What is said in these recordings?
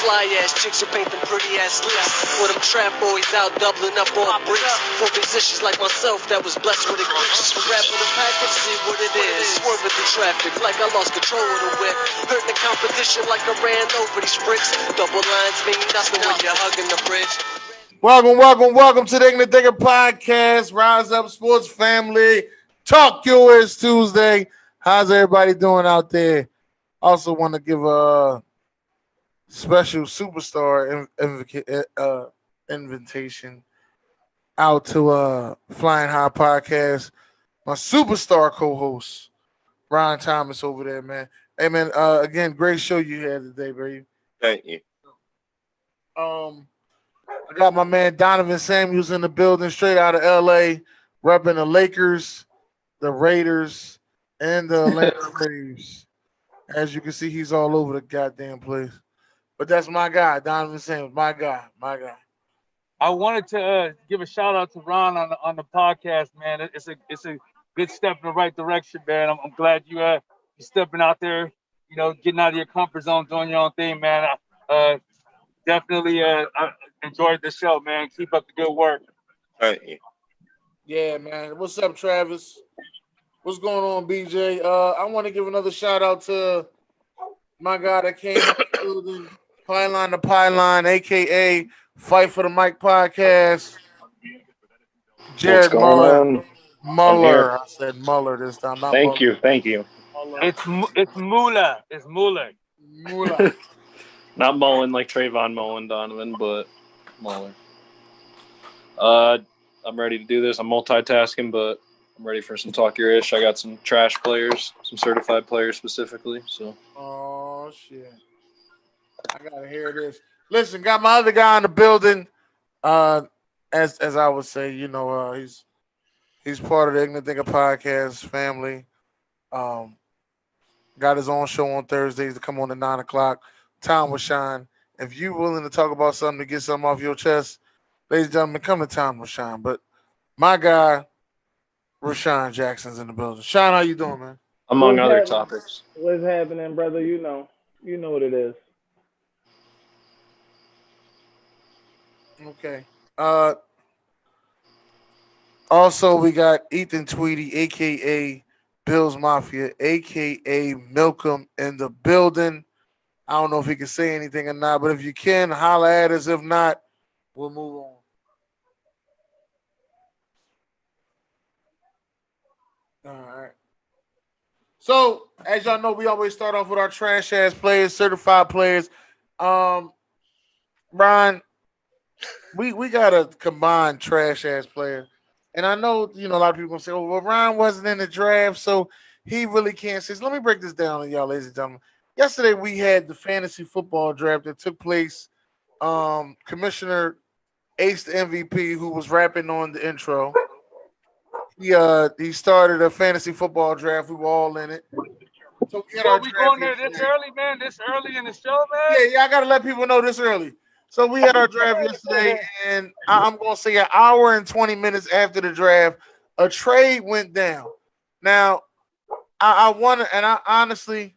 fly ass chicks who paint them pretty ass lips. For them trap boys out doubling up on bricks. For musicians like myself that was blessed with a gift. Just to rap with a package, see what it is. Swerving through traffic like I lost control of the whip. Hurt the competition like I ran over these bricks. Double lines mean nothing when you're hugging the bridge. Welcome to the Ignorant Thinker Podcast. Rise up, sports family. Talk yours Tuesday. How's everybody doing out there? Also want to give a special superstar invitation out to Flying High Podcast. My superstar co-host, Ron Thomas over there, man. Hey, man, again, great show you had today, baby. Thank you. I got my man Donovan Samuels in the building, straight out of LA, repping the Lakers, the Raiders, and the Atlanta Braves. As you can see, he's all over the goddamn place. But that's my guy, Donovan Samuels, my guy. I wanted to give a shout out to Ron on the podcast, man. It's a good step in the right direction, man. I'm glad you're stepping out there, getting out of your comfort zone, doing your own thing, man. Definitely I enjoyed the show, man. Keep up the good work. Thank you. Yeah, man. What's up, Travis? What's going on, BJ? I want to give another shout out to my guy that came to the building, Pylon to Pylon, aka Fight for the Mic podcast. Jared Muller. I said Muller this time. Not Thank you. It's Mula. It's Muller. Not Mullen like Trayvon Mullen, Donovan, but Muller. I'm ready to do this. I'm multitasking, but I'm ready for some Talk Your Ish. I got some trash players, some certified players specifically. So. Oh shit! I gotta hear this. Listen, got my other guy in the building. As I would say, he's part of the Ignorant Thinker Podcast family. Got his own show on Thursdays to come on at 9:00. Time will shine. If you're willing to talk about something to get something off your chest, ladies and gentlemen, come to Time will shine. But my guy, Rashawn Jackson's in the building. Sean, how you doing, man? Among other topics. What's happening, brother? You know what it is. Okay. Also, we got Ethan Tweedy, a.k.a. Bills Mafia, a.k.a. Milcom, in the building. I don't know if he can say anything or not, but if you can, holler at us. If not, we'll move on. All right. So, as y'all know, we always start off with our trash-ass players, certified players. Brian, we got a combined trash-ass player. And I know, a lot of people say, oh, well, Ryan wasn't in the draft, so he really can't say. So let me break this down to y'all, ladies and gentlemen. Yesterday, we had the fantasy football draft that took place. Commissioner Ace, the MVP, who was rapping on the intro. He started a fantasy football draft. We were all in it. So we going there this early, man? This early in the show, man? Yeah, I got to let people know this early. So we had our draft yesterday, and I'm going to say an hour and 20 minutes after the draft, a trade went down. Now, I wonder, and I honestly,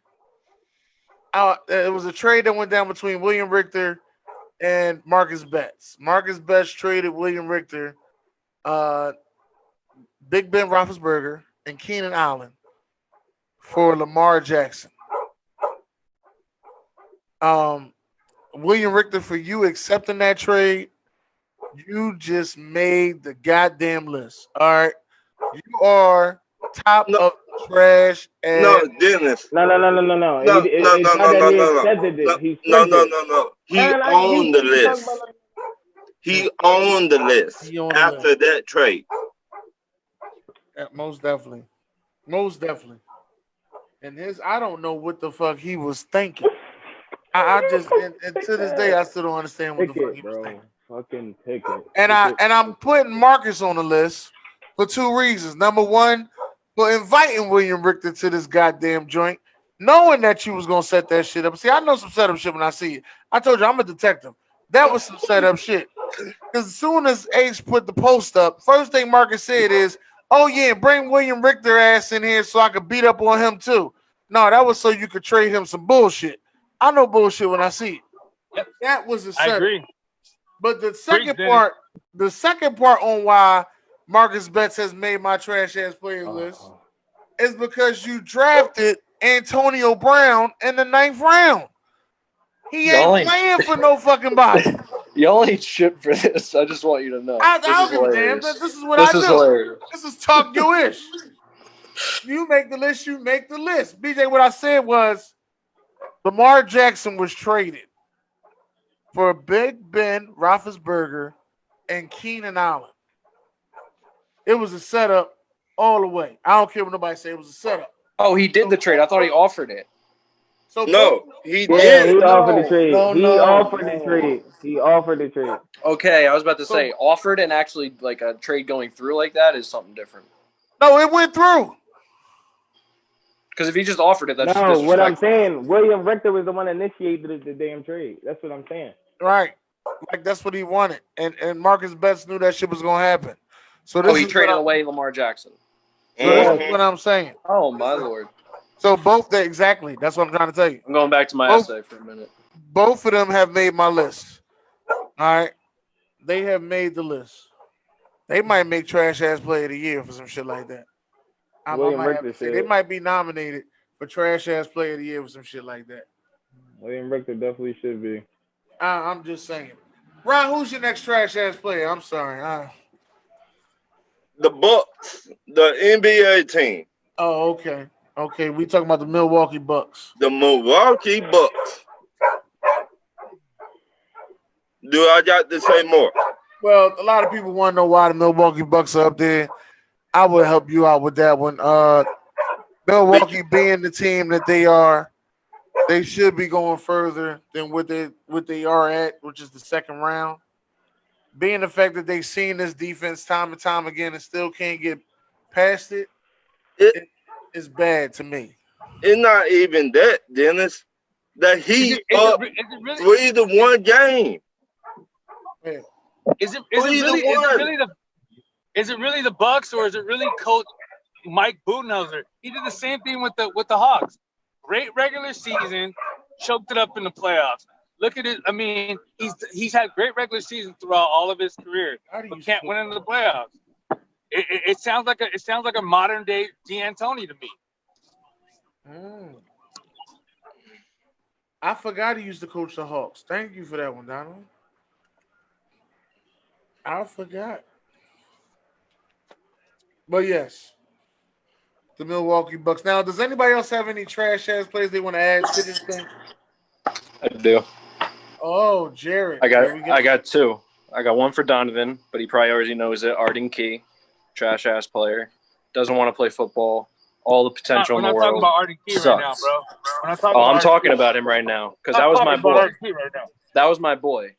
it was a trade that went down between William Richter and Marcus Betts. Marcus Betts traded William Richter, Big Ben Roethlisberger, and Keenan Allen for Lamar Jackson. William Richter, for you accepting that trade, you just made the goddamn list. All right. You are top of trash. No, Dennis. No. No. He owned the list. He owned the list after that trade. Yeah, most definitely. And I don't know what the fuck he was thinking. I just, and to this day, I still don't understand what the fuck he was thinking. Fucking pick it. And I'm putting Marcus on the list for two reasons. Number one, for inviting William Richter to this goddamn joint, knowing that you was gonna set that shit up. See, I know some setup shit when I see it. I told you I'm a detective. That was some setup shit. Because as soon as Ace put the post up, first thing Marcus said is, "Oh yeah, bring William Richter ass in here so I could beat up on him too." No, that was so you could trade him some bullshit. I know bullshit when I see it. That was a I setup. agree. But the second part on why Marcus Betts has made my trash ass player list is because you drafted Antonio Brown in the 9th round. He ain't playing for no fucking body. Y'all ain't shit for this. I just want you to know. I don't give a damn. This is what this I is do. Hilarious. This is talk your ish. You make the list, you make the list. BJ, what I said was Lamar Jackson was traded for Big Ben Roethlisberger and Keenan Allen. It was a setup all the way. I don't care what nobody say. It was a setup. Oh, he did the trade. I thought he offered it. So no, he Yeah, did. he offered the trade. No, He offered the trade. He offered the trade. Okay, I was about to say offered and actually like a trade going through like that is something different. No, it went through. Because if he just offered it, that's just No, what I'm disrespectful. saying, William Richter was the one that initiated the damn trade. That's what I'm saying. Right. Like that's what he wanted. And Marcus Betts knew that shit was gonna happen. So this he is traded away Lamar Jackson. So this is what I'm saying. Oh my lord. So both exactly. That's what I'm trying to tell you. I'm going back to my essay for a minute. Both of them have made my list. All right. They have made the list. They might make trash ass player of the year for some shit like that. They might be nominated for trash ass player of the year for some shit like that. William Richter definitely should be. I'm just saying. Ron, who's your next trash ass player? I'm sorry. The Bucks, the NBA team. Oh, okay. Okay, we talking about the Milwaukee Bucks. The Milwaukee Bucks. Do I got to say more? Well, a lot of people want to know why the Milwaukee Bucks are up there. I will help you out with that one. Milwaukee being the team that they are, they should be going further than what they are at, which is the second round. Being the fact that they've seen this defense time and time again and still can't get past it is bad to me. It's not even that, Dennis. That he up 3-1 game. Yeah. Is it really the Bucks or is it really Coach Mike Budenholzer? He did the same thing with the Hawks. Great regular season, choked it up in the playoffs. Look at it. I mean, he's had great regular season throughout all of his career, but can't win in the playoffs. It sounds like a modern day D'Antoni to me. I forgot he used to coach the Hawks. Thank you for that one, Donald. I forgot. But yes, the Milwaukee Bucks. Now, does anybody else have any trash ass players they want to add to this thing? I do. Oh, Jared. I got two. I got one for Donovan, but he probably already knows it. Arden Key, trash ass player, doesn't want to play football. All the potential in the world. We're not talking about Arden Key right now, bro. I'm talking about him right now because that was my boy. That was my boy.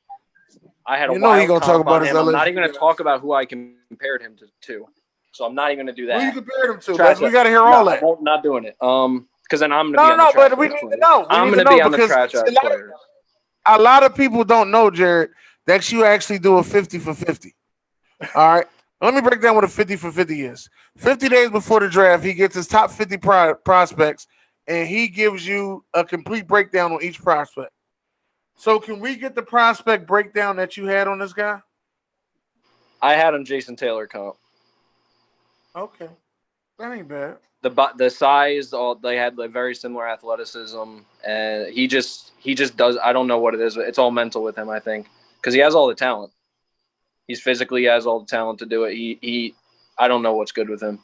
I had a wild comp talk about him. I'm not even going to talk about who I compared him to. So I'm not even going to do that. Who you compared him to? We got to hear all that. I'm not doing it. Because then I'm going to be on the trash. No, but we need to know. I'm going to be on the trash ass player. A lot of people don't know, Jared, that you actually do a 50 for 50. All right. Let me break down what a 50 for 50 is. 50 days before the draft, he gets his top 50 prospects, and he gives you a complete breakdown on each prospect. So can we get the prospect breakdown that you had on this guy? I had him Jason Taylor comp. Okay. That ain't bad. The size, they had like very similar athleticism, and he just does. I don't know what it is. It's all mental with him, I think, because he has all the talent. He's physically has all the talent to do it. I don't know what's good with him.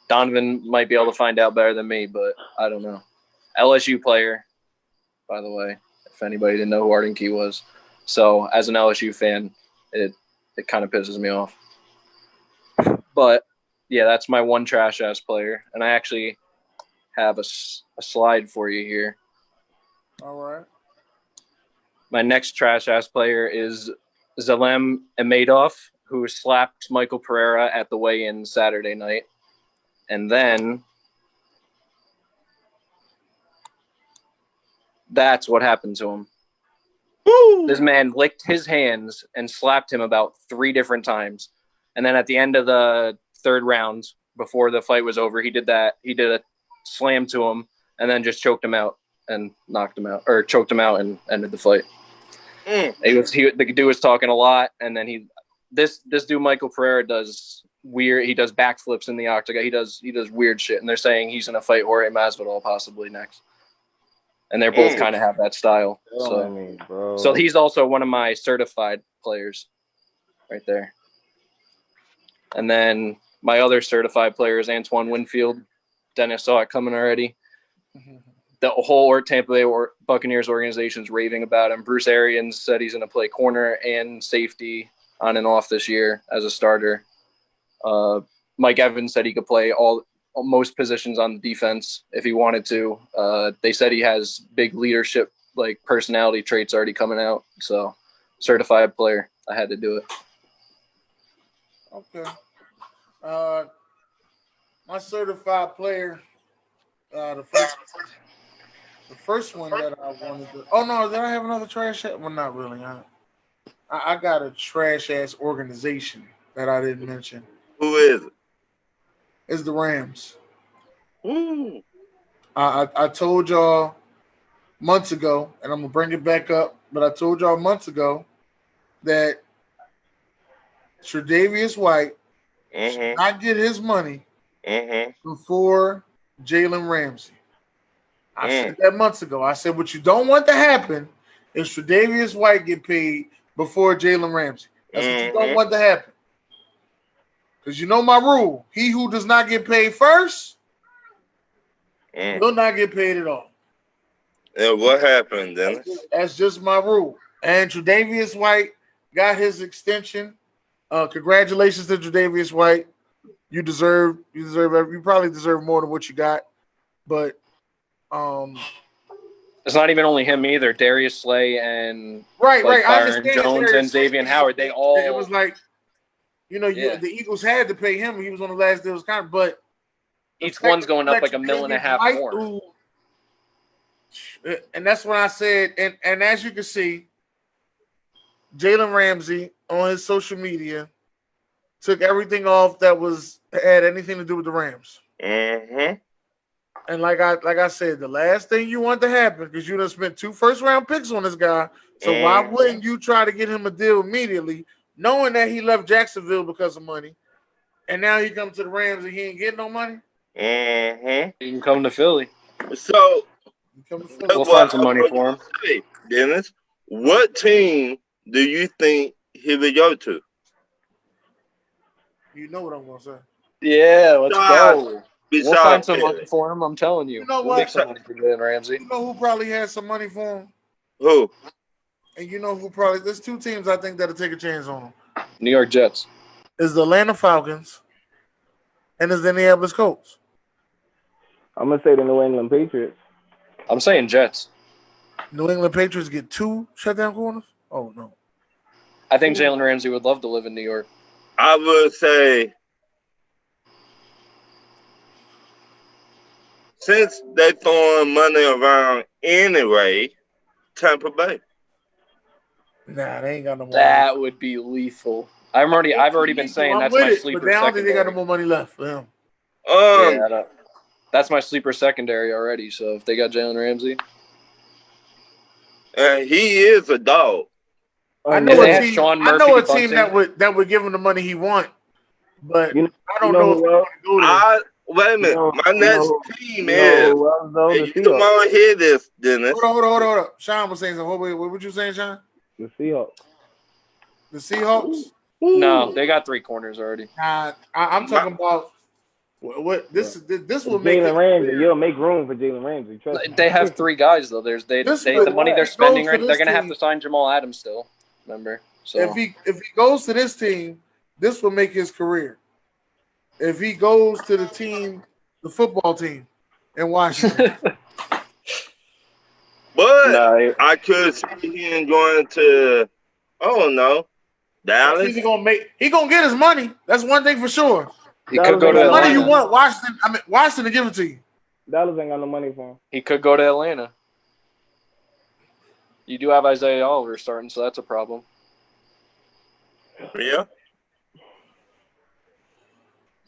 Donovan might be able to find out better than me, but I don't know. LSU player, by the way, if anybody didn't know who Arden Key was. So as an LSU fan, it kind of pisses me off. But yeah, that's my one trash ass player, and I actually have a slide for you here. All right. My next trash ass player is Zalem Ahmedov, who slapped Michael Pereira at the weigh-in Saturday night. And then that's what happened to him. Woo! This man licked his hands and slapped him about 3 different times. And then at the end of the third round, before the fight was over, he did that. He did a slam to him and then just choked him out and knocked him out, or choked him out and ended the fight. The dude was talking a lot, and then this dude Michael Pereira does weird. He does backflips in the octagon. He does weird shit, and they're saying he's gonna fight Jorge Masvidal possibly next. And they're both kind of have that style. So he's also one of my certified players, right there. And then my other certified player is Antoine Winfield. Dennis saw it coming already. The whole Tampa Bay Buccaneers organization is raving about him. Bruce Arians said he's going to play corner and safety on and off this year as a starter. Mike Evans said he could play most positions on the defense if he wanted to. They said he has big leadership, like personality traits already coming out. So, certified player. I had to do it. Okay. My certified player, the first one that I wanted to. Oh no, did I have another trash ass? Well, not really. I got a trash ass organization that I didn't mention. Who is it? It's the Rams. Ooh. I told y'all months ago, and I'm gonna bring it back up, but I told y'all months ago that Tre'Davious White should not get his money before Jalen Ramsey. I said that months ago. I said what you don't want to happen is Tre'Davious White get paid before Jalen Ramsey. That's what you don't want to happen. Because you know my rule. He who does not get paid first will not get paid at all. And what happened, Dennis? That's just my rule. And Tre'Davious White got his extension. Congratulations to Tre'Davious White. You probably deserve more than what you got. But it's not even only him either. Darius Slay and right. I Byron understand Jones and Xavier Howard. They all. It was like, the Eagles had to pay him. He was on the last deal, but each one's going up like $1.5 million more. And that's when I said, and as you can see, Jalen Ramsey on his social media took everything off that had anything to do with the Rams. And like I said, the last thing you want to happen, because you done spent 2 first-round picks on this guy, so why wouldn't you try to get him a deal immediately, knowing that he left Jacksonville because of money, and now he comes to the Rams and he ain't getting no money? He can come to Philly. So we'll find some money for him. Dennis, what team do you think he would go to? You know what I'm going to say. Yeah, let's go. We'll find some money for him, I'm telling you. You know we'll what? Make some money for Jalen Ramsey. You know who probably has some money for him? Who? And you know who probably... There's 2 teams I think that'll take a chance on him. New York Jets. Is the Atlanta Falcons and is the Indianapolis Colts. I'm going to say the New England Patriots. I'm saying Jets. New England Patriots get 2 shutdown corners? Oh, no. I think Jalen Ramsey would love to live in New York. I would say... Since they throwing money around anyway, Tampa Bay. Nah, they ain't got no more. That would be lethal. I've already been saying that's my sleeper but I don't think they got no secondary. more money left for him. That's my sleeper secondary already. So if they got Jalen Ramsey, and he is a dog. I know a team that would give him the money he want, but I don't know if he want to go there. Wait a minute. My next team is. You don't want to hear this, Dennis. Hold on. Sean was saying something. What were you saying, Sean? The Seahawks. The Seahawks? No, they got 3 corners already. I'm talking about what this will make Jalen Ramsey. You'll make room for Jalen Ramsey. Trust me. They have 3 guys though. The money they're spending right. They're gonna have to sign Jamal Adams still. Remember? So if he goes to this team, this will make his career. If he goes to the football team in Washington. But I could see him going to, I don't know, Dallas. He gonna get his money. That's one thing for sure. He could go to the Atlanta. money you want, Washington to give it to you. Dallas ain't got no money for him. He could go to Atlanta. You do have Isaiah Oliver starting, so that's a problem. Yeah.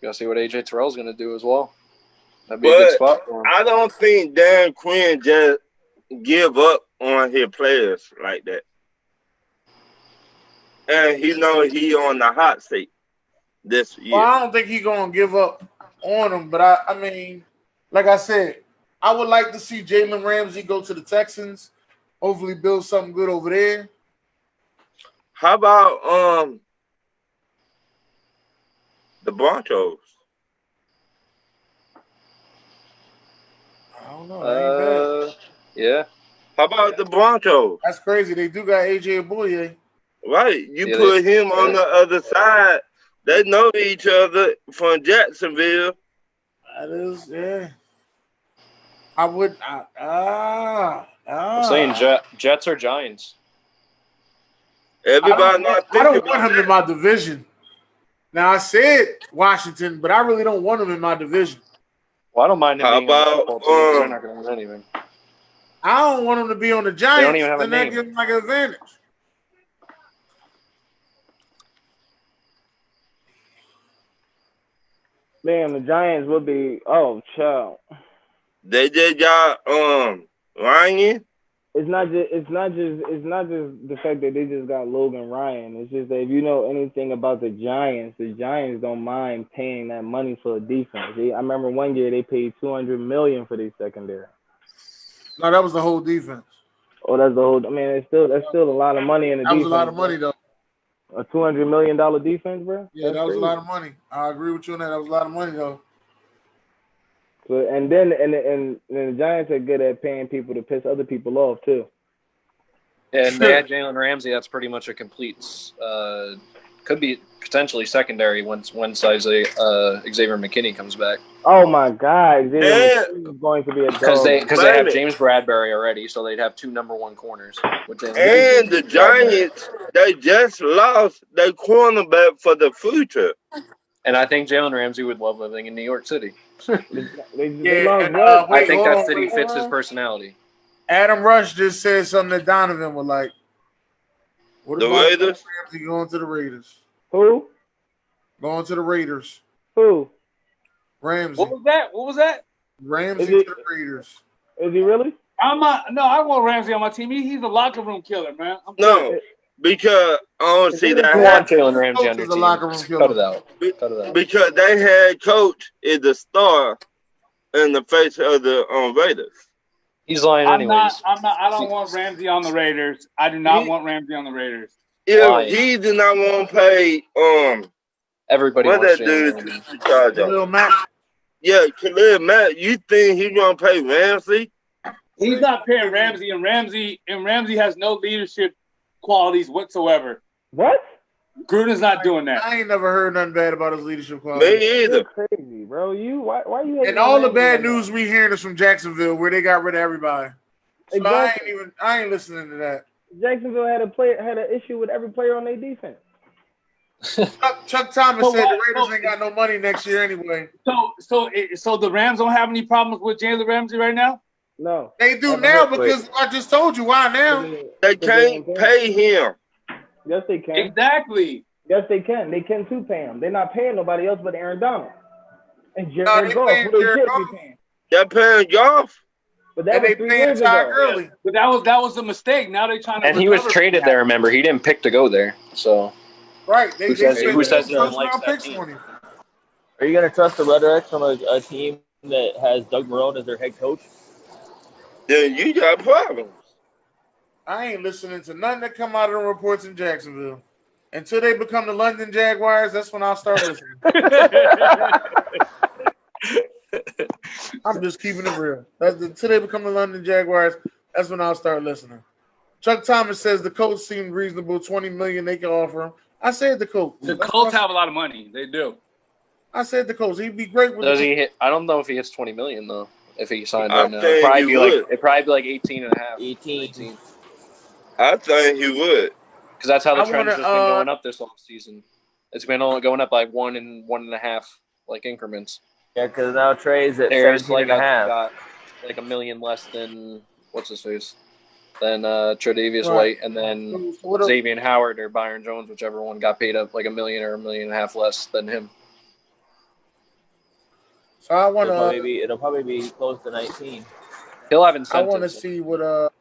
Gotta see what AJ Terrell's gonna do as well. That'd be a good spot for him. I don't think Dan Quinn just give up on his players like that. and he know he on the hot seat this year. Well, I don't think he's gonna give up on him, but I mean, like I said, I would like to see Jalen Ramsey go to the Texans. Hopefully, build something good over there. How about the Broncos? I don't know. That ain't bad. Yeah. How about the Broncos? That's crazy. They do got AJ Bouye. Right. You put him on the other side. They know each other from Jacksonville. That is, yeah. I would. I'm saying Jets or Giants. Everybody not thinking I don't want him in my division. Now, I said Washington, but I really don't want him in my division. Well, I don't mind him being on the football team. They're not going to win anything. I don't want him to be on the Giants. They don't even have a name. Give him like an advantage. Man, the Giants would be child. They just got Ryan. It's not just the fact that they just got Logan Ryan. It's just that if you know anything about the Giants don't mind paying that money for a defense. I remember one year they paid $200 million for their secondary. No, that was the whole defense. Oh, that's the whole. I mean, that's still a lot of money in the defense. That was a lot of money though. A $200 million defense, bro. Yeah, that was a lot of money. I agree with you on that. That was a lot of money though. So and then the Giants are good at paying people to piss other people off too. And they had Jalen Ramsey. That's pretty much a complete. Could be potentially secondary once Xavier McKinney comes back. Oh my God, Xavier McKinney is going to be a dog. Because they have James Bradbury already, so they'd have two number one corners. And the Giants, they just lost their cornerback for the future. And I think Jalen Ramsey would love living in New York City. I think that city fits his personality. Adam Rush just said something that Donovan would like. What the about Raiders? Ramsey going to the Raiders? Who? Going to the Raiders. Who? Ramsey. What was that? Ramsey to the Raiders. Is he really? I want Ramsey on my team. He's a locker room killer, man. No, because I don't see that. You want Jalen Ramsey on your team? Locker room Cut it out. Because they had coach is the star in the face of the Raiders. He's lying anyways. I don't want Ramsey on the Raiders. I do not want Ramsey on the Raiders. Yeah, he did not want to pay everybody. What that dude charge Khalil Mack. Yeah, Khalil Mack. You think he's gonna pay Ramsey? He's not paying Ramsey, and Ramsey has no leadership qualities whatsoever. What? Gruden's not doing that. I ain't never heard nothing bad about his leadership qualities. Me either. You're crazy, bro. Why you? And all the bad news we hearing is from Jacksonville, where they got rid of everybody. So exactly. I ain't listening to that. Jacksonville had an issue with every player on their defense. Chuck Thomas said the Raiders ain't got no money next year anyway. So the Rams don't have any problems with Jalen Ramsey right now? No. They do now because I just told you why now. They can't pay him. Yes, they can. Exactly. Yes, they can. They can too pay him. They're not paying nobody else but Aaron Donald and Jared Goff. They're paying Goff. But that was 3 years ago. But that was a mistake. Now they're trying to. And he was traded there. Remember, he didn't pick to go there. So. Right. Who says he doesn't like that team? Are you going to trust the rhetoric from a team that has Doug Marrone as their head coach? Then you got problems. I ain't listening to nothing that come out of the reports in Jacksonville. Until they become the London Jaguars, that's when I'll start listening. I'm just keeping it real. Until they become the London Jaguars, that's when I'll start listening. Chuck Thomas says the coach seemed reasonable, $20 million they can offer him. I said the coach. The Colts have a lot of money. They do. I said the coach. He'd be great with. Does he hit? I don't know if he hits $20 million though. If he signed right now, it'd probably be like 18 and a half. 18. I think he would. Because that's how the trend's just been going up this whole season. It's been only going up like 1 and 1.5 like increments. Yeah, because now Trey's at 17 and a half. Got like $1 million less than what's his face, than Tre'Davious White, and then Xavier Howard or Byron Jones, whichever one got paid up like $1 million or $1.5 million less than him. So I want to. It'll probably be close to 19. He'll have incentives. I want to see what.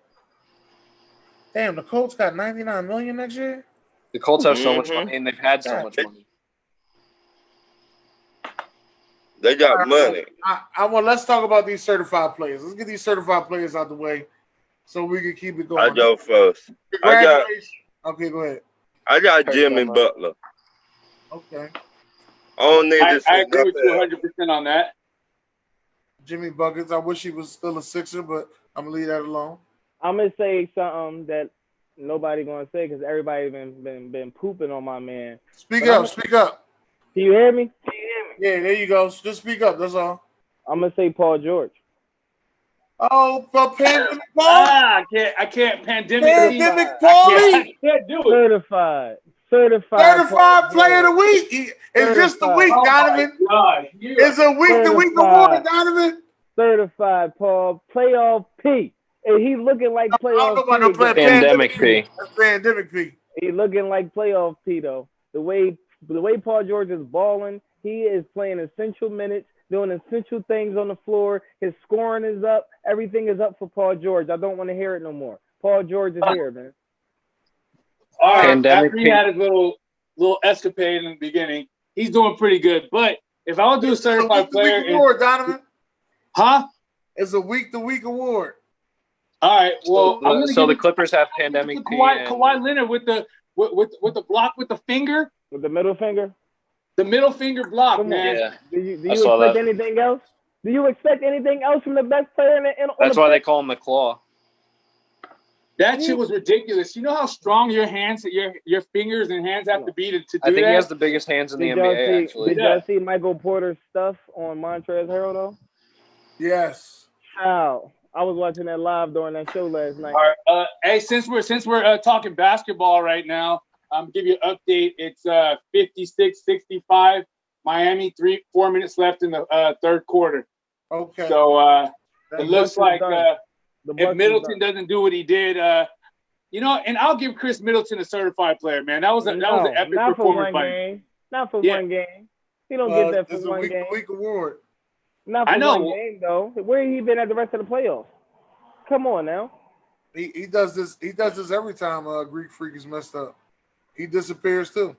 Damn, the Colts got $99 million next year. The Colts have so much money, and they've had so much money. They got money. Let's talk about these certified players. Let's get these certified players out the way so we can keep it going. I go first. Congratulations. Okay, go ahead. I got Jimmy Butler. Okay. I agree with you 100% on that. Jimmy Buckets. I wish he was still a Sixer, but I'm gonna leave that alone. I'm gonna say something that nobody gonna say because everybody been pooping on my man. Speak up. Can you hear me? Yeah, there you go. Just speak up. That's all. I'm gonna say Paul George. Oh, but Pandemic Paul? I can't. Pandemic Paulie? I can't do it. Certified player of the week. It's just the week, Donovan. It's a week-to-week award, Donovan. Certified Paul playoff P. And he looking like playoff P. Pandemic P. That's Pandemic P. He looking like playoff P though. The way Paul George is balling, he is playing essential minutes, doing essential things on the floor. His scoring is up. Everything is up for Paul George. I don't want to hear it no more. Paul George is here, man. All right, after he had his little escapade in the beginning, he's doing pretty good. But if I would do a certified player, award, Donovan. Huh? It's a week-to-week award. All right. Well, so the Clippers have Pandemic P. Kawhi Leonard with the block with the finger. With the middle finger. The middle finger block, man. Yeah. Do you expect anything else? Do you expect anything else from the best player in That's why they call him the Claw. That shit was ridiculous. You know how strong your hands, your fingers and hands have to be to do that? I think he has the biggest hands in the NBA, actually. Did y'all see Michael Porter's stuff on Montrezl Harrell, though? Yes. How? I was watching that live during that show last night. All right. Hey, since we're talking basketball right now, give you an update. It's 56-65. Miami, 4 minutes left in the third quarter. Okay. So it looks like if Middleton doesn't do what he did, and I'll give Chris Middleton a certified player, man. That was an epic performance by him. Not for one game. He don't get that for one game. It's a week award. Not for one game though. Where he been at the rest of the playoffs? Come on now. He does this. He does this every time Greek Freak is messed up. He disappears too.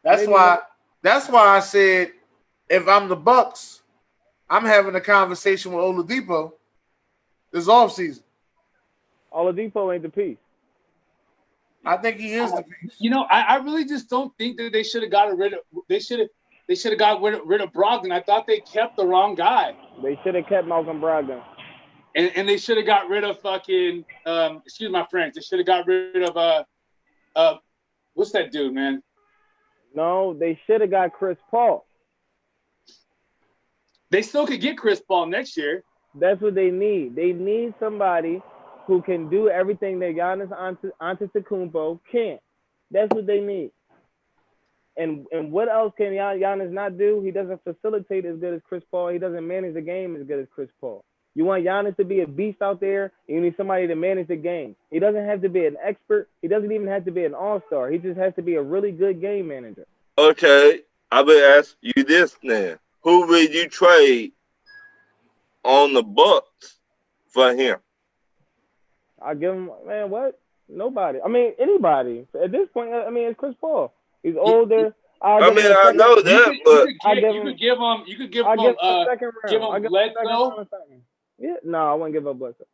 That's why I said if I'm the Bucks, I'm having a conversation with Oladipo this offseason. Oladipo ain't the piece. I think he is the piece. I really just don't think that they should have got rid of. They should have got rid of Brogdon. I thought they kept the wrong guy. They should have kept Malcolm Brogdon. And they should have got rid of fucking excuse my French. They should have got rid of what's that dude, man? No, they should have got Chris Paul. They still could get Chris Paul next year. That's what they need. They need somebody who can do everything that Giannis Antetokounmpo can't. That's what they need. And what else can Giannis not do? He doesn't facilitate as good as Chris Paul. He doesn't manage the game as good as Chris Paul. You want Giannis to be a beast out there, you need somebody to manage the game. He doesn't have to be an expert. He doesn't even have to be an all-star. He just has to be a really good game manager. Okay, I will ask you this then. Who would you trade on the Bucks for him? I give him, man, what? Nobody. I mean, anybody. At this point, it's Chris Paul. He's older. I know that, but you could give him Bledsoe. Yeah, no, I wouldn't give up Bledsoe.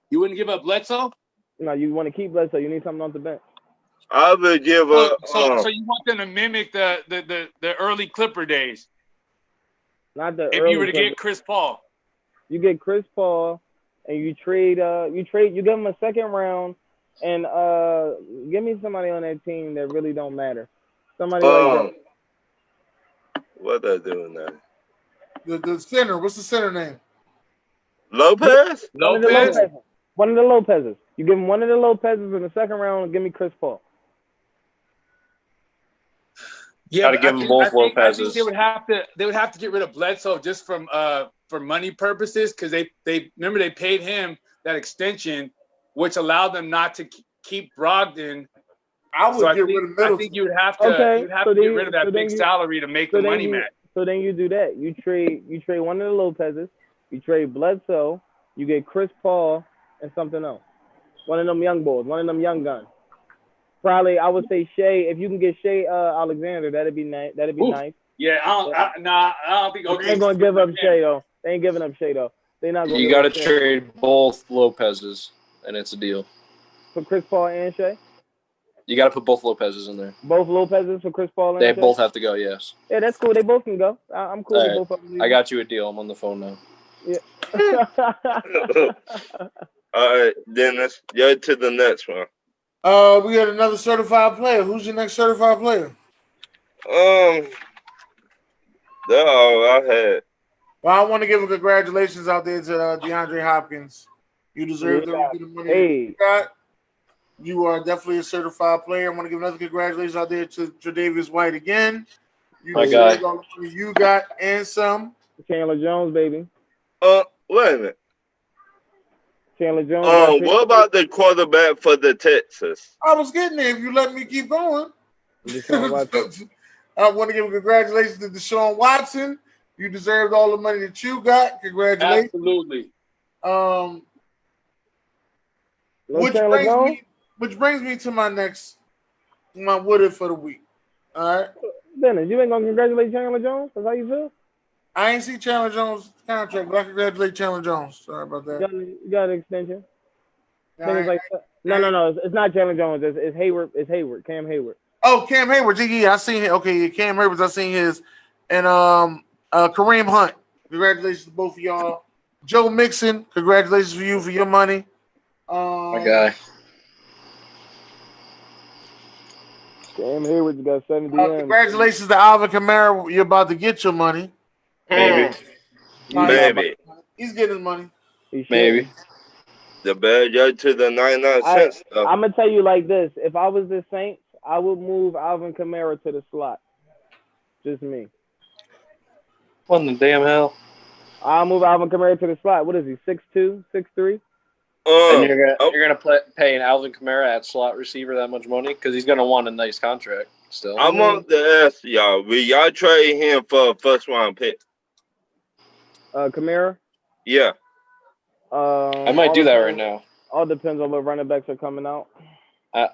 You wouldn't give up Bledsoe? No, you want to keep Bledsoe. You need something off the bench. I would give up. So you want them to mimic the early Clipper days? Not the. If you were to get Chris Paul, you get Chris Paul, and you trade. You give him a second round, and give me somebody on that team that really don't matter. Somebody like that. What are they doing now? The center. What's the center name? Lopez? One of the Lopezes. You give him one of the Lopezes in the second round and give me Chris Paul. Yeah, gotta give them both Lopezes. I think they would have to get rid of Bledsoe just from for money purposes because they remember they paid him that extension, which allowed them not to keep Brogdon. I would get rid of Middleton. I think you would have to get rid of that big salary to make the money match. So then you do that. You trade one of the Lopezes. You trade Bledsoe. You get Chris Paul and something else. One of them young boys. One of them young guns. Probably, I would say Shea. If you can get Shea Alexander, that'd be nice. That'd be Oof. nice. Yeah, I don't think They ain't gonna give up Shea though. They ain't giving up Shea though. They not gonna You give got to up Shea trade both Lopez's, and it's a deal. for Chris Paul and Shea. You got to put both Lopez's in there. Both Lopez's for Chris Paul They and Shea. both have to go. Yes. Yeah, that's cool. They both can go. I'm cool All with right. both of them. I got you a deal. I'm on the phone now. Yeah. All right, Dennis, go to the next one. We got another certified player. Who's your next certified player? That's all I had. Well, I want to give a congratulations out there to DeAndre Hopkins. You deserve every bit of money that you got. You are definitely a certified player. I want to give another congratulations out there to Tre'Davious White again. You deserve all the money you got and some. Chandler Jones, baby. Wait a minute. Chandler Jones. What about the quarterback for the Texas? I was getting there if you let me keep going. I want to give congratulations to Deshaun Watson. You deserved all the money that you got. Congratulations. Absolutely. Which brings me to my what if for the week. All right. Dennis, you ain't gonna congratulate Chandler Jones? That's how you feel? I ain't see Chandler Jones' contract, but I congratulate Chandler Jones. Sorry about that. You got an extension. No, It's not Chandler Jones. It's Hayward. It's Hayward. Cam Hayward. Oh, Cam Hayward. Yeah, I seen him. Okay, Cam Hayward. I seen his. And Kareem Hunt. Congratulations to both of y'all. Joe Mixon. Congratulations for you for your money. My guy. Cam Hayward's got 70 congratulations to Alvin Kamara. You're about to get your money. Maybe. Maybe. He's getting his money. Maybe. The bad go to the 99 cents stuff. I'm gonna tell you like this: if I was the Saints, I would move Alvin Kamara to the slot. Just me. What in the damn hell? I'll move Alvin Kamara to the slot. What is he? 6'2", 6'3"? And you're gonna pay an Alvin Kamara at slot receiver that much money because he's gonna want a nice contract still. I want to ask y'all: will y'all trade him for a first round pick? Kamara? Yeah. I might do that right now. All depends on what running backs are coming out. I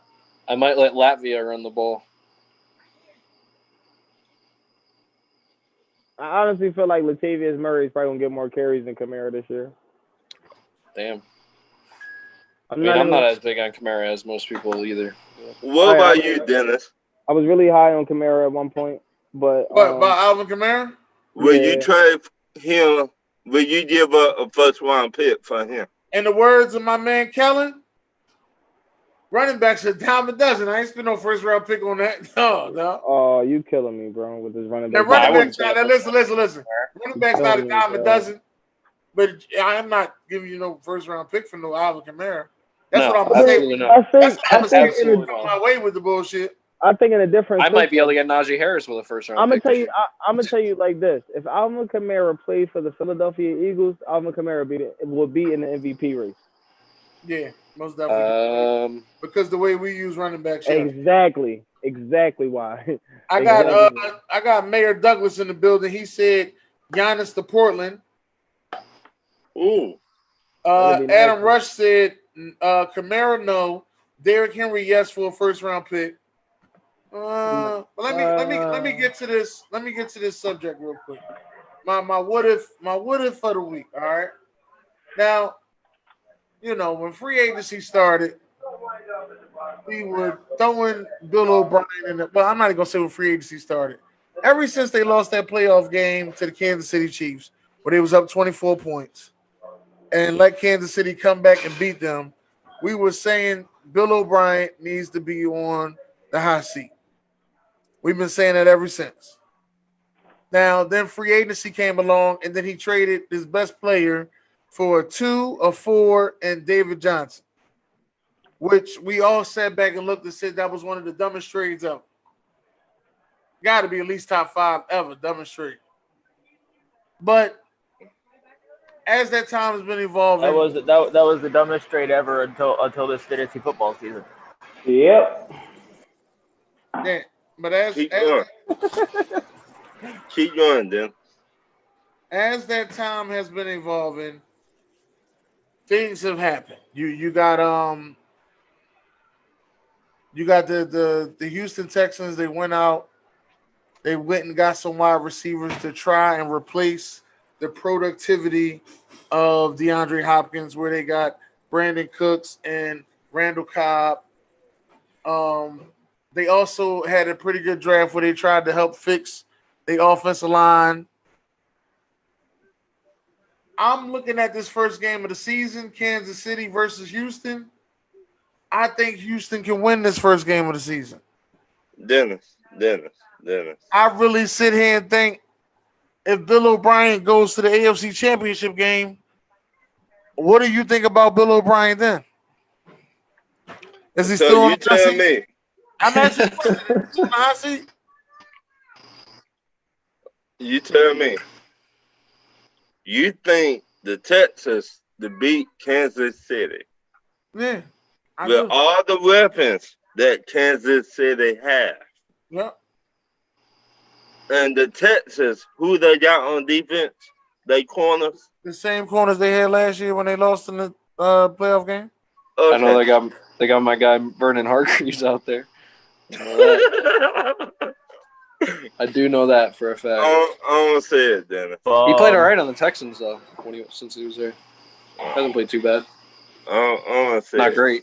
might let Latvia run the ball. I honestly feel like Latavius Murray is probably gonna get more carries than Kamara this year. Damn. I'm not as big on Kamara as most people either. What about you, Dennis? I was really high on Kamara at one point, but what about Alvin Kamara? Will you trade him? Will you give a first round pick for him? In the words of my man Kellen, running backs are a dime a dozen. I ain't spend no first round pick on that. No. Oh, you killing me, bro, with this running back. Listen. Running backs not a dime a dozen. But I'm not giving you no first round pick for no Alvin Kamara. That's what I'm gonna say. I'm gonna my way with the bullshit. I think in a different. I might be able to get Najee Harris with a first round. I'm gonna tell you like this: if Alvin Kamara played for the Philadelphia Eagles, Alvin Kamara will be in the MVP race. Yeah, most definitely. Because the way we use running backs. Yeah. Exactly why. I got Mayor Douglas in the building. He said Giannis to Portland. Ooh. Adam Rush said Kamara no, Derrick Henry yes for a first round pick. Let me get to this. Let me get to this subject real quick. My what if for the week. All right. Now, when free agency started, we were throwing Bill O'Brien in the. Well, I'm not even gonna say when free agency started. Ever since they lost that playoff game to the Kansas City Chiefs, where they was up 24 points, and let Kansas City come back and beat them, we were saying Bill O'Brien needs to be on the hot seat. We've been saying that ever since. Now, then free agency came along, and then he traded his best player for 2, a 4, and David Johnson, which we all sat back and looked and said that was one of the dumbest trades ever. Got to be at least top 5 ever, dumbest trade. But as that time has been evolving, that was the dumbest trade ever until this fantasy football season. Yep. Yeah, but keep going, then. As that time has been evolving, things have happened. You got You got the Houston Texans. They went out. They went and got some wide receivers to try and replace the productivity of DeAndre Hopkins, where they got Brandon Cooks and Randall Cobb. They also had a pretty good draft where they tried to help fix the offensive line. I'm looking at this first game of the season, Kansas City versus Houston. I think Houston can win this first game of the season. Dennis. I really sit here and think if Bill O'Brien goes to the AFC Championship game, what do you think about Bill O'Brien then? Is he So still on you the hot tell seat? me. I'm asking you a question. Is he still on the hot seat? You tell me. You think the Texans to beat Kansas City Yeah, I with do. all the weapons that Kansas City have, Yeah. and the Texans who they got on defense, they corners. The same corners they had last year when they lost in the playoff game. I know Okay. they got my guy Vernon Hargreaves out there. I do know that for a fact. I don't say it, Dennis. He played all right on the Texans though since he was there. Hasn't played too bad. I don't say Not it. great.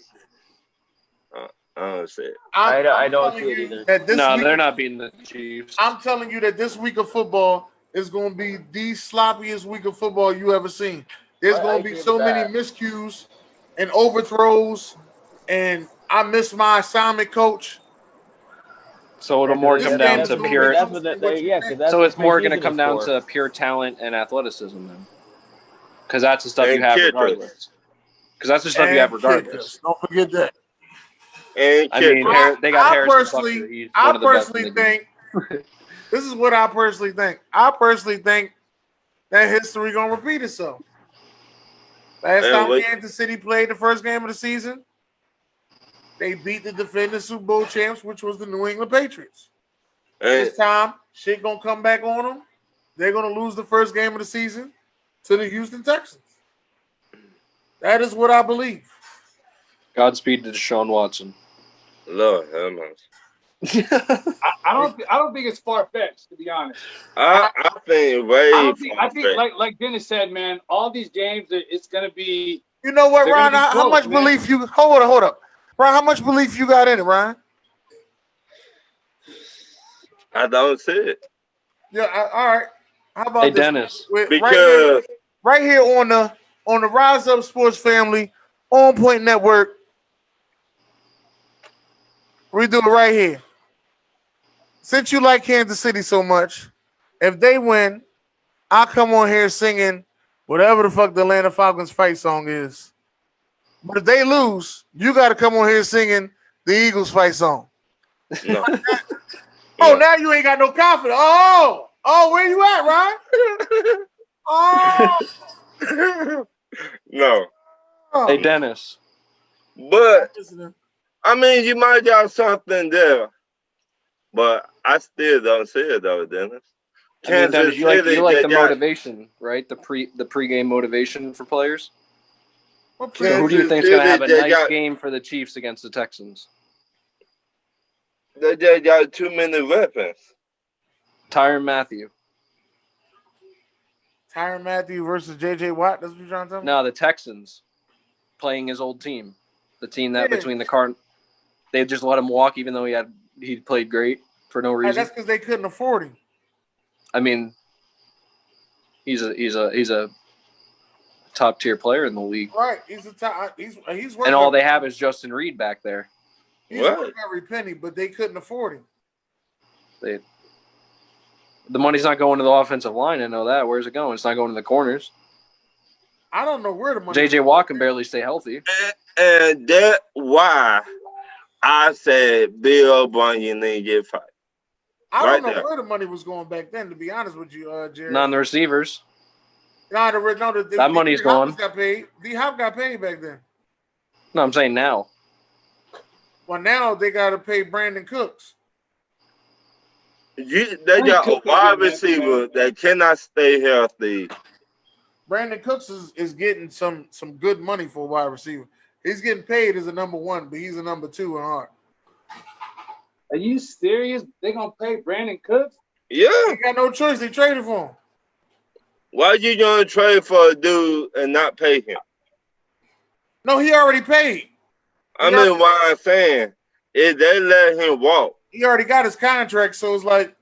I don't say it. I don't telling see it you either. that this No, week, they're not beating the Chiefs. I'm telling you that this week of football is going to be the sloppiest week of football you ever seen. There's I going to be agree so with many that. miscues and overthrows, and I miss my assignment coach. So it'll Yeah, more 'cause come This game down is to going to pure. be That's closer what than they, what you yeah, think. because that's So what it's more going to preseason come is down for. to pure talent and athleticism then, because that's the stuff And you have kickers. regardless. Because that's the stuff you have And regardless. kickers. Don't forget that. And I mean, kickers. they got I Harrison personally, Butker. He's I one of the best in personally the game. think this is what I personally think. I personally think that history gonna repeat itself. Last And time what? Kansas City played the first game of the season, they beat the defending Super Bowl champs, which was the New England Patriots. And This time, shit gonna come back on them. They're gonna lose the first game of the season to the Houston Texans. That is what I believe. Godspeed to Deshaun Watson. Lord have mercy. I don't think it's far fetched, to be honest. I think way I think far-fetched. like Dennis said, man, all these games it's gonna be. You know what, They're Ron? gonna be How close, much man. belief you hold up. Ron, how much belief you got in it, Ron? I don't see it. Yeah, all right. How about Hey this? Dennis, Because Right here on the Rise Up Sports Family OnPoint Network. We do it right here. Since you like Kansas City so much, if they win, I'll come on here singing whatever the fuck the Atlanta Falcons fight song is. But if they lose, you got to come on here singing the Eagles fight song. no. Oh, now you ain't got no confidence. Oh, where you at, Ron? No. hey Dennis, But I mean, you might got something there, but I still don't see it though, Dennis. I mean, Dennis, you like they the got- motivation, right? The pregame motivation for players. What So who do you Kansas think is going to have a City, they nice got- game for the Chiefs against the Texans? They just got too many weapons. Tyrann Mathieu. Tyrann Mathieu versus J.J. Watt. That's what you're trying to tell me? No, the Texans playing his old team, the team that Yeah. between the they just let him walk even though he played great for no Hey, reason. that's because they couldn't afford him. I mean, he's a top tier player in the league, Right. He's a top. He's worth and all they have is Justin Reed back there. He's What? worth every penny, but they couldn't afford him. The money's not going to the offensive line. I know that. Where's it going? It's not going to the corners. I don't know where the money. J.J. Watt can barely stay healthy. And that's why I said Bill O'Brien need to get fired. I right don't know there. where the money was going back then. To be honest with you, Jerry. Not on the receivers. That money's gone. Got paid. D Hop got paid back then. No, I'm saying now. Well, now they got to pay Brandon Cooks. They got a wide receiver that cannot stay healthy. Brandon Cooks is getting some good money for a wide receiver. He's getting paid as a number one, but he's a number two in heart. Are you serious? They gonna pay Brandon Cooks? Yeah. They got no choice. They traded for him. Why you gonna trade for a dude and not pay him? No, he already paid. I mean, what I'm saying is they let him walk. He already got his contract, so it's like.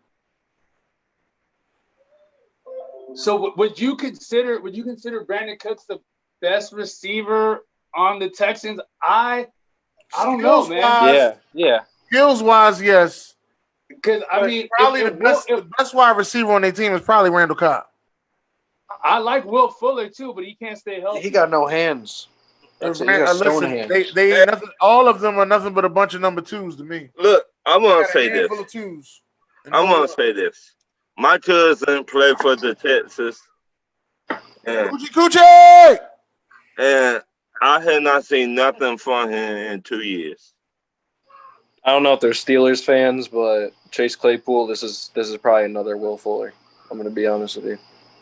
So would you consider Brandon Cooks the best receiver on the Texans? I don't know, man. Yeah. Skills wise, yes. Because I mean, probably the best wide receiver on their team is probably Randall Cobb. I like Will Fuller too, but he can't stay healthy. He got no hands. That's it. He got stone hands. They nothing. All of them are nothing but a bunch of number twos to me. Look, I want to say this. I want to say this. My cousin played for the Texas. Coochie! And I had not seen nothing from him in 2 years. I don't know if they're Steelers fans, but Chase Claypool, this is probably another Will Fuller. I'm going to be honest with you.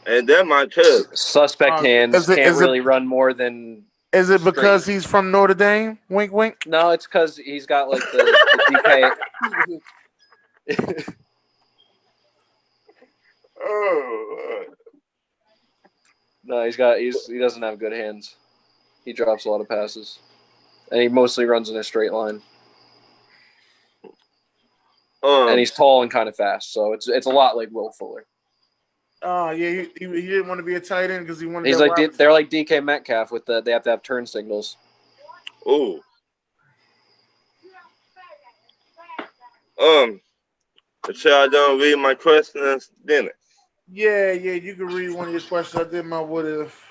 And then my cousin. Suspect hands can't really run more than. Is it because he's from Notre Dame? Wink, wink. No, it's because he's got like the DK. No, he doesn't have good hands. He drops a lot of passes, and he mostly runs in a straight line. And he's tall and kind of fast, so it's a lot like Will Fuller. Oh yeah, he didn't want to be a tight end because he wanted. He's like they're like DK Metcalf with they have to have turn signals. Oh. So I don't read my questions, didn't it? Yeah, you can read one of your questions. I did my what if.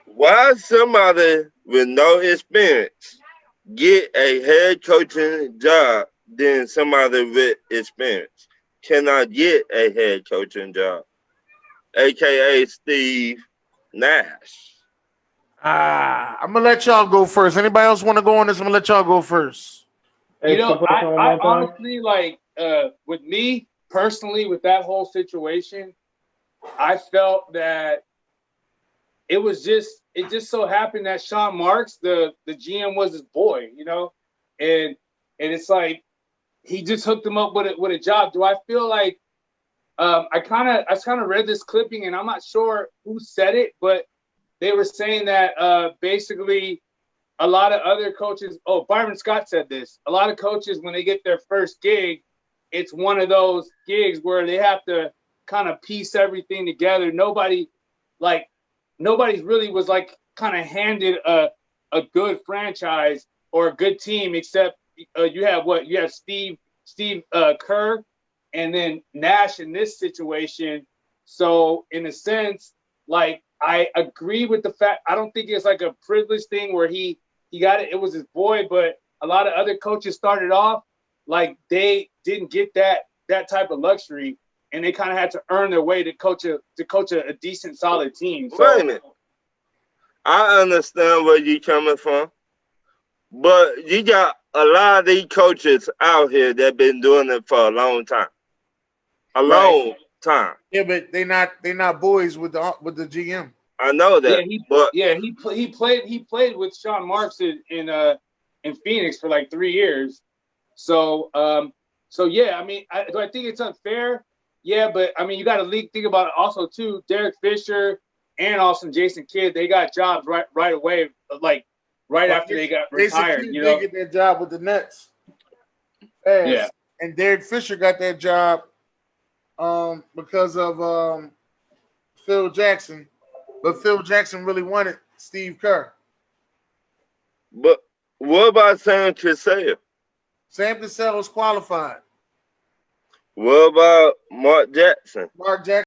Why somebody with no experience get a head coaching job than somebody with experience cannot get a head coaching job, a.k.a. Steve Nash? I'm going to let y'all go first. Anybody else want to go on this? I'm going to let y'all go first. You know, I honestly, like, with me personally, with that whole situation, I felt that it just so happened that Sean Marks, the GM, was his boy, you know, and it's like he just hooked him up with a job. Do I feel like I kind of read this clipping and I'm not sure who said it, but they were saying that basically a lot of other coaches. Oh, Byron Scott said this. A lot of coaches, when they get their first gig, it's one of those gigs where they have to kind of piece everything together. Nobody's really was like kind of handed a good franchise or a good team, except you have Steve Kerr and then Nash in this situation. So in a sense, like I agree with the fact, I don't think it's like a privileged thing where he got it. It was his boy, but a lot of other coaches started off like they didn't get that type of luxury, and they kind of had to earn their way to coach a decent, solid team. So, wait a minute. I understand where you're coming from, but you got a lot of these coaches out here that been doing it for a long time. Long time. Yeah, but they not boys with the GM. I know that. He played with Sean Marks in Phoenix for like 3 years. So yeah, I mean, do I think it's unfair? Yeah, but I mean, you got to think about it also too. Derek Fisher and also Jason Kidd, they got jobs right away, like right after they got retired. Jason Kidd, you know, they get their job with the Nets. Yeah, and Derek Fisher got that job because of Phil Jackson, but Phil Jackson really wanted Steve Kerr. But what about Sam Cassell? Sam Cassell was qualified. What about Mark Jackson? Mark Jackson.